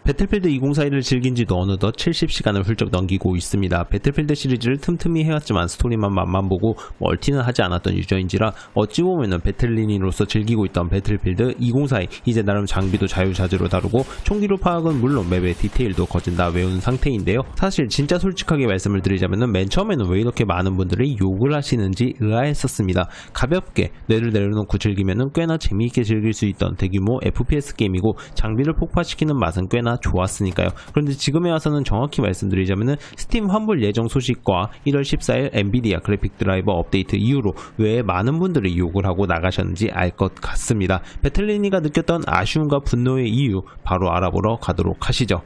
배틀필드 2042를 즐긴 지도 어느덧 70시간을 훌쩍 넘기고 있습니다. 배틀필드 시리즈를 틈틈이 해왔지만 스토리만 맛만 보고 멀티는 하지 않았던 유저인지라 어찌 보면은 배틀린이로서 즐기고 있던 배틀필드 2042 이제 나름 장비도 자유자재로 다루고 총기로 파악은 물론 맵의 디테일도 거진 다 외운 상태인데요. 사실 진짜 솔직하게 말씀을 드리자면은 맨 처음에는 왜 이렇게 많은 분들이 욕을 하시는지 의아했었습니다. 가볍게 뇌를 내려놓고 즐기면은 꽤나 재미있게 즐길 수 있던 대규모 FPS 게임이고 장비를 폭파시키는 맛은 꽤나 좋았으니까요. 그런데 지금에 와서는 정확히 말씀드리자면은 스팀 환불 예정 소식과 1월 14일 엔비디아 그래픽 드라이버 업데이트 이후로 왜 많은 분들이 욕을 하고 나가셨는지 알 것 같습니다. 배틀리니가 느꼈던 아쉬움과 분노의 이유 바로 알아보러 가도록 하시죠.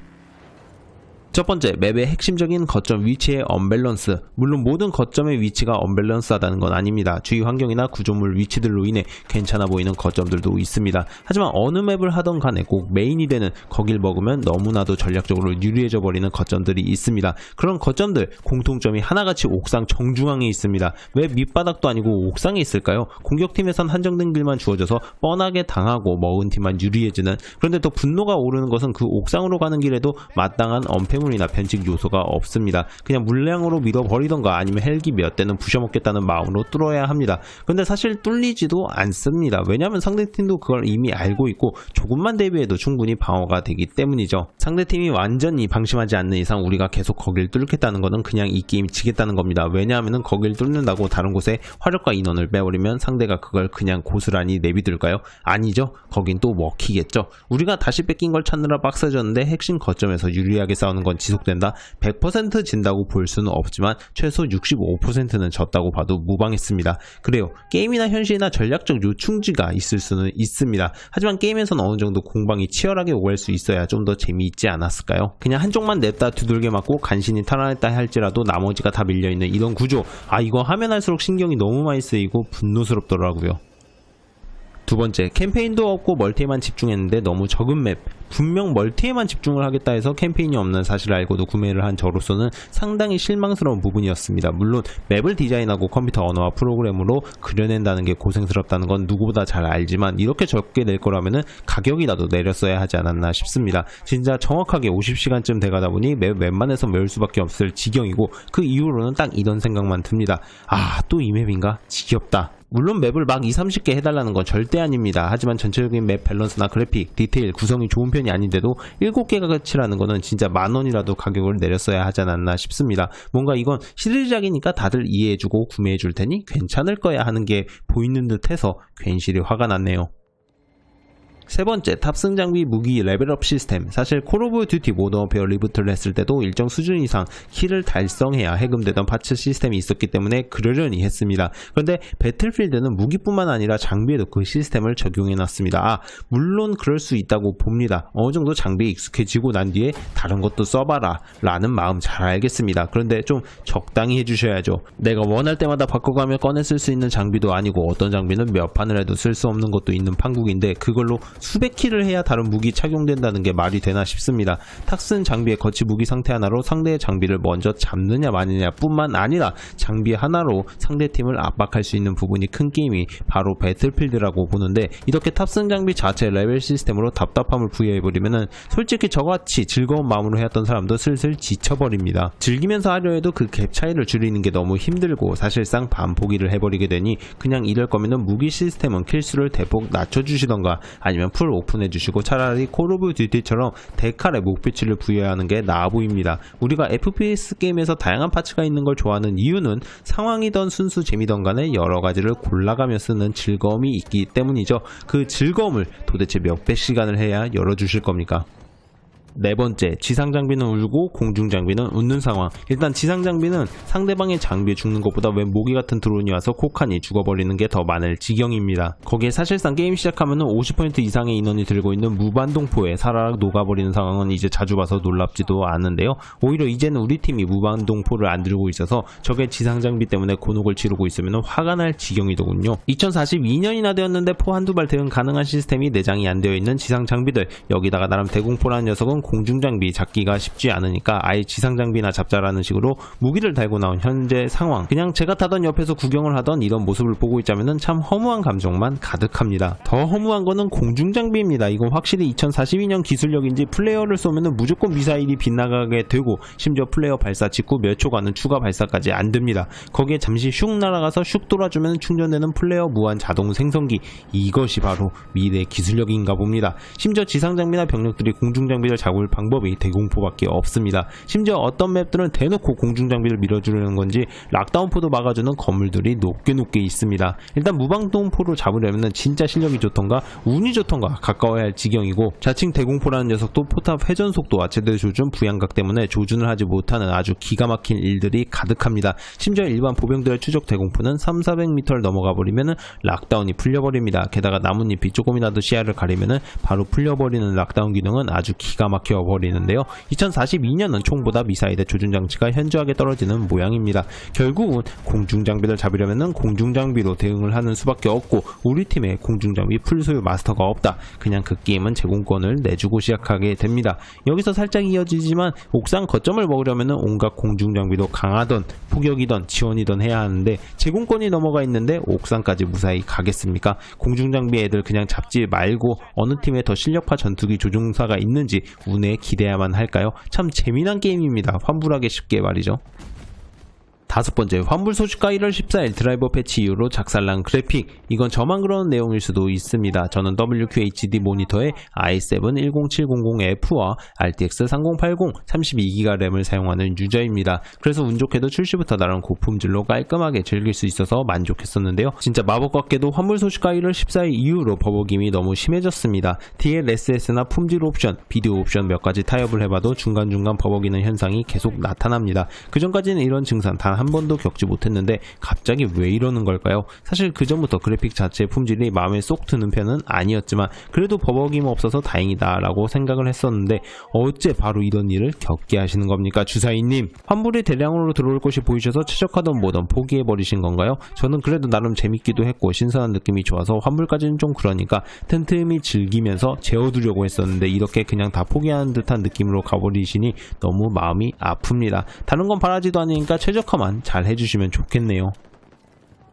첫 번째, 맵의 핵심적인 거점 위치의 언밸런스. 물론 모든 거점의 위치가 언밸런스하다는 건 아닙니다. 주위 환경이나 구조물 위치들로 인해 괜찮아 보이는 거점들도 있습니다. 하지만 어느 맵을 하던 간에 꼭 메인이 되는 거길 먹으면 너무나도 전략적으로 유리해져 버리는 거점들이 있습니다. 그런 거점들 공통점이 하나같이 옥상 정중앙에 있습니다. 왜 밑바닥도 아니고 옥상에 있을까요? 공격팀에선 한정된 길만 주어져서 뻔하게 당하고 먹은 팀만 유리해지는. 그런데 더 분노가 오르는 것은 그 옥상으로 가는 길에도 마땅한 언패 이나 변칙 요소가 없습니다. 그냥 물량으로 밀어버리던가 아니면 헬기 몇 대는 부셔먹겠다는 마음으로 뚫어야 합니다. 근데 사실 뚫리지도 않습니다. 왜냐하면 상대팀도 그걸 이미 알고 있고 조금만 대비해도 충분히 방어가 되기 때문이죠. 상대팀이 완전히 방심하지 않는 이상 우리가 계속 거길 뚫겠다는 것은 그냥 이 게임 지겠다는 겁니다. 왜냐하면 거길 뚫는다고 다른 곳에 화력과 인원을 빼버리면 상대가 그걸 그냥 고스란히 내비둘까요? 아니죠. 거긴 또 먹히겠죠. 우리가 다시 뺏긴 걸 찾느라 빡세졌는데 핵심 거점에서 유리하게 싸우는 건 지속된다? 100% 진다고 볼 수는 없지만 최소 65%는 졌다고 봐도 무방했습니다. 그래요. 게임이나 현실이나 전략적 요충지가 있을 수는 있습니다. 하지만 게임에서는 어느 정도 공방이 치열하게 오갈 수 있어야 좀 더 재미있지 않았을까요? 그냥 한쪽만 냅다 두들겨 맞고 간신히 탈환했다 할지라도 나머지가 다 밀려있는 이런 구조. 이거 하면 할수록 신경이 너무 많이 쓰이고 분노스럽더라고요. 두 번째, 캠페인도 없고 멀티에만 집중했는데 너무 적은 맵. 분명 멀티에만 집중을 하겠다 해서 캠페인이 없는 사실을 알고도 구매를 한 저로서는 상당히 실망스러운 부분이었습니다. 물론 맵을 디자인하고 컴퓨터 언어와 프로그램으로 그려낸다는 게 고생스럽다는 건 누구보다 잘 알지만 이렇게 적게 낼 거라면은 가격이라도 내렸어야 하지 않았나 싶습니다. 진짜 정확하게 50시간쯤 돼가다 보니 맵 웬만해서 메울 수밖에 없을 지경이고 그 이후로는 딱 이런 생각만 듭니다. 또 이 맵인가? 지겹다. 물론 맵을 막 20-30개 해달라는 건 절대 아닙니다. 하지만 전체적인 맵 밸런스나 그래픽, 디테일, 구성이 좋은 편이 아닌데도 7개가 끝이라는 거는 진짜 10,000원이라도 가격을 내렸어야 하지 않았나 싶습니다. 뭔가 이건 시리즈작이니까 다들 이해해주고 구매해줄 테니 괜찮을 거야 하는 게 보이는 듯해서 괜시리 화가 났네요. 세 번째, 탑승 장비 무기 레벨업 시스템. 사실 콜 오브 듀티 모던 워페어 리부트를 했을 때도 일정 수준 이상 키를 달성해야 해금되던 파츠 시스템이 있었기 때문에 그러려니 했습니다. 그런데 배틀필드는 무기뿐만 아니라 장비에도 그 시스템을 적용해놨습니다. 물론 그럴 수 있다고 봅니다. 어느 정도 장비에 익숙해지고 난 뒤에 다른 것도 써봐라 라는 마음 잘 알겠습니다. 그런데 좀 적당히 해주셔야죠. 내가 원할 때마다 바꿔가며 꺼내 쓸 수 있는 장비도 아니고 어떤 장비는 몇 판을 해도 쓸 수 없는 것도 있는 판국인데 그걸로 수백 킬을 해야 다른 무기 착용된다는 게 말이 되나 싶습니다. 탁슨 장비의 거치 무기 상태 하나로 상대의 장비를 먼저 잡느냐 마느냐 뿐만 아니라 장비 하나로 상대팀을 압박할 수 있는 부분이 큰 게임이 바로 배틀필드라고 보는데 이렇게 탑승 장비 자체 레벨 시스템으로 답답함을 부여해버리면은 솔직히 저같이 즐거운 마음으로 해왔던 사람도 슬슬 지쳐버립니다. 즐기면서 하려 해도 그 갭 차이를 줄이는 게 너무 힘들고 사실상 반포기를 해버리게 되니 그냥 이럴 거면은 무기 시스템은 킬수를 대폭 낮춰주시던가 아니면 풀 오픈해주시고 차라리 콜 오브 듀티처럼 데칼에 목표치를 부여하는 게 나아 보입니다. 우리가 FPS 게임에서 다양한 파츠가 있는 걸 좋아하는 이유는 상황이던 순수 재미던 간에 여러 가지를 골라가며 쓰는 즐거움이 있기 때문이죠. 그 즐거움을 도대체 몇백 시간을 해야 열어주실 겁니까? 네 번째, 지상 장비는 울고 공중 장비는 웃는 상황. 일단 지상 장비는 상대방의 장비에 죽는 것보다 웬 모기 같은 드론이 와서 코칸이 죽어버리는 게 더 많을 지경입니다. 거기에 사실상 게임 시작하면은 50% 이상의 인원이 들고 있는 무반동포에 사라락 녹아버리는 상황은 이제 자주 봐서 놀랍지도 않은데요. 오히려 이제는 우리 팀이 무반동포를 안 들고 있어서 적의 지상 장비 때문에 곤혹을 치르고 있으면 화가 날 지경이더군요. 2042년이나 되었는데 포 한두 발 대응 가능한 시스템이 내장이 안 되어 있는 지상 장비들. 여기다가 나름 대공포라는 녀석은 공중장비 잡기가 쉽지 않으니까 아예 지상장비나 잡자라는 식으로 무기를 달고 나온 현재 상황. 그냥 제가 타던 옆에서 구경을 하던 이런 모습을 보고 있자면 참 허무한 감정만 가득합니다. 더 허무한 거는 공중장비입니다. 이건 확실히 2042년 기술력인지 플레이어를 쏘면 무조건 미사일이 빗나가게 되고 심지어 플레이어 발사 직후 몇 초간은 추가 발사까지 안 됩니다. 거기에 잠시 슉 날아가서 슉 돌아주면 충전되는 플레이어 무한 자동 생성기, 이것이 바로 미래 기술력인가 봅니다. 심지어 지상장비나 병력들이 공중장비를 잡을 방법이 대공포밖에 없습니다. 심지어 어떤 맵들은 대놓고 공중장비를 밀어주려는 건지 락다운포도 막아주는 건물들이 높게 있습니다. 일단 무방동포로 잡으려면 진짜 실력이 좋던가 운이 좋던가 가까워야 할 지경이고, 자칭 대공포라는 녀석도 포탑 회전 속도와 제대 조준, 부양각 때문에 조준을 하지 못하는 아주 기가 막힌 일들이 가득합니다. 심지어 일반 보병들의 추적 대공포는 300~400m를 넘어가 버리면 락다운이 풀려버립니다. 게다가 나뭇잎이 조금이라도 시야를 가리면 바로 풀려버리는 락다운 기능은 아주 기가 막혀 버리는데요. 2042년은 총보다 미사일의 조준 장치가 현저하게 떨어지는 모양입니다. 결국은 공중장비를 잡으려면 공중장비로 대응을 하는 수밖에 없고, 우리 팀에 공중장비 풀소유 마스터가 없다. 그냥 그 게임은 제공권을 내주고 시작하게 됩니다. 여기서 살짝 이어지지만 옥상 거점을 먹으려면 온갖 공중장비도 강하던 포격이던 지원이던 해야 하는데 제공권이 넘어가 있는데 옥상까지 무사히 가겠습니까? 공중장비 애들 그냥 잡지 말고 어느 팀에 더 실력파 전투기 조종사가 있는지 운에 기대야만 할까요? 참 재미난 게임입니다. 환불하기 쉽게 말이죠. 다섯 번째, 환불 소식과 1월 14일 드라이버 패치 이후로 작살난 그래픽. 이건 저만 그러는 내용일 수도 있습니다. 저는 WQHD 모니터에 i7 10700F와 RTX 3080 32GB 램을 사용하는 유저입니다. 그래서 운 좋게도 출시부터 다른 고품질로 깔끔하게 즐길 수 있어서 만족했었는데요. 진짜 마법 같게도 환불 소식과 1월 14일 이후로 버벅임이 너무 심해졌습니다. DLSS나 품질 옵션, 비디오 옵션 몇 가지 타협을 해봐도 중간중간 버벅이는 현상이 계속 나타납니다. 그전까지는 이런 증상 단 한 번도 겪지 못했는데 갑자기 왜 이러는 걸까요? 사실 그전부터 그래픽 자체의 품질이 마음에 쏙 드는 편은 아니었지만 그래도 버벅임 없어서 다행이다 라고 생각을 했었는데 어째 바로 이런 일을 겪게 하시는 겁니까, 주사위님? 환불이 대량으로 들어올 것이 보이셔서 최적화든 뭐든 포기해버리신 건가요? 저는 그래도 나름 재밌기도 했고 신선한 느낌이 좋아서 환불까지는 좀 그러니까 틈틈이 즐기면서 재워두려고 했었는데 이렇게 그냥 다 포기하는 듯한 느낌으로 가버리시니 너무 마음이 아픕니다. 다른 건 바라지도 않으니까 최적화만 잘 해주시면 좋겠네요.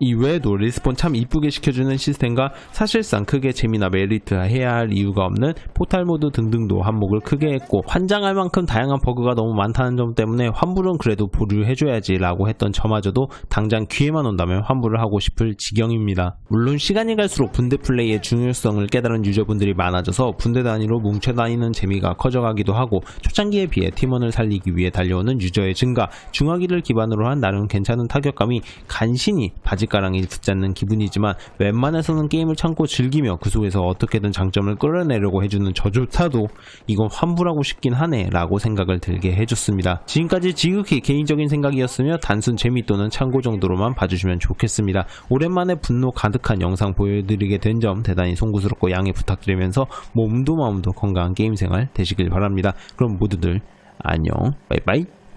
이외에도 리스폰 참 이쁘게 시켜주는 시스템과 사실상 크게 재미나 메리트해야 할 이유가 없는 포탈 모드 등등도 한몫을 크게 했고, 환장할 만큼 다양한 버그가 너무 많다는 점 때문에 환불은 그래도 보류해줘야지 라고 했던 저마저도 당장 기회만 온다면 환불을 하고 싶을 지경입니다. 물론 시간이 갈수록 분대 플레이의 중요성을 깨달은 유저분들이 많아져서 분대 단위로 뭉쳐다니는 재미가 커져가기도 하고, 초창기에 비해 팀원을 살리기 위해 달려오는 유저의 증가, 중화기를 기반으로 한 나름 괜찮은 타격감이 간신히 바지가랑이 붙잡는 기분이지만 웬만해서는 게임을 참고 즐기며 그 속에서 어떻게든 장점을 끌어내려고 해주는 저조차도 이건 환불하고 싶긴 하네 라고 생각을 들게 해줬습니다. 지금까지 지극히 개인적인 생각이었으며 단순 재미 또는 참고 정도로만 봐주시면 좋겠습니다. 오랜만에 분노 가득한 영상 보여드리게 된 점 대단히 송구스럽고 양해 부탁드리면서 몸도 마음도 건강한 게임 생활 되시길 바랍니다. 그럼 모두들 안녕, 바이바이.